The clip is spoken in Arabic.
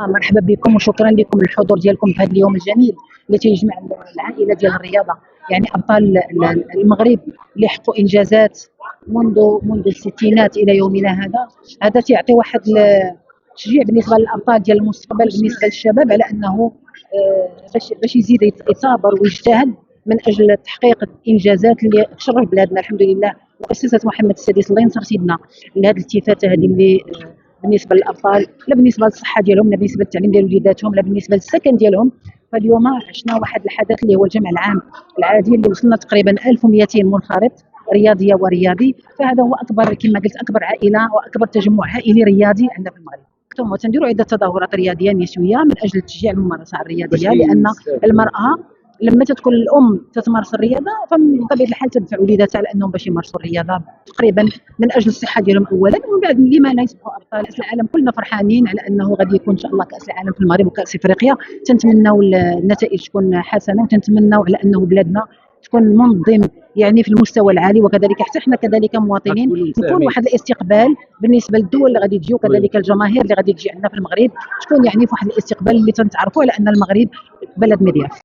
مرحبا بكم وشكرا لكم للحضور ديالكم في هذا اليوم الجميل اللي تيجمع العائله ديال الرياضه، يعني ابطال المغرب اللي حققوا انجازات منذ الستينات الى يومنا هذا. هذا تيعطي واحد التشجيع بالنسبه للابطال ديال المستقبل، بالنسبه للشباب، على انه باش يزيد يثابر ويجتهد من اجل تحقيق الانجازات اللي تشرف بلادنا. الحمد لله مؤسسه محمد السادس الله ينصر سيدنا لهذه الالتفاته هذه اللي بالنسبه للاطفال، لا بالنسبه للصحه ديالهم، لا بالنسبه للتعليم ديال وليداتهم، لا بالنسبه للسكن ديالهم. فاليوم عشنا واحد الحدث اللي هو الجمع العام العادي اللي وصلنا تقريبا 1200 منخرط رياضيه ورياضي. فهذا هو اكبر، كما قلت، اكبر عائله واكبر تجمع عائلي رياضي عندنا في المغرب. وتنديروا عده تظاهرات رياضيه نسويه من اجل تشجيع الممارسه الرياضيه، لان المراه لما تكون الام تتمارس الرياضه فمن طبيعه الحال تدفع وليداتها على انهم باش يمارسوا الرياضه تقريبا من اجل الصحه ديالهم اولا، ومن بعد لما لا يصبحوا ابطال كاس العالم. كلنا فرحانين على انه غادي يكون ان شاء الله كاس العالم في المغرب وكاس افريقيا. تنتمناو النتائج تكون حسنه، وتنتمناو على انه بلادنا تكون منظم يعني في المستوى العالي، وكذلك حتى حنا كذلك مواطنين يكون واحد الاستقبال بالنسبه للدول اللي غادي تجي، وكذلك الجماهير اللي غادي تجي عندنا في المغرب تكون يعني في واحد الاستقبال اللي تنتعرفوا على ان المغرب بلد مضياف.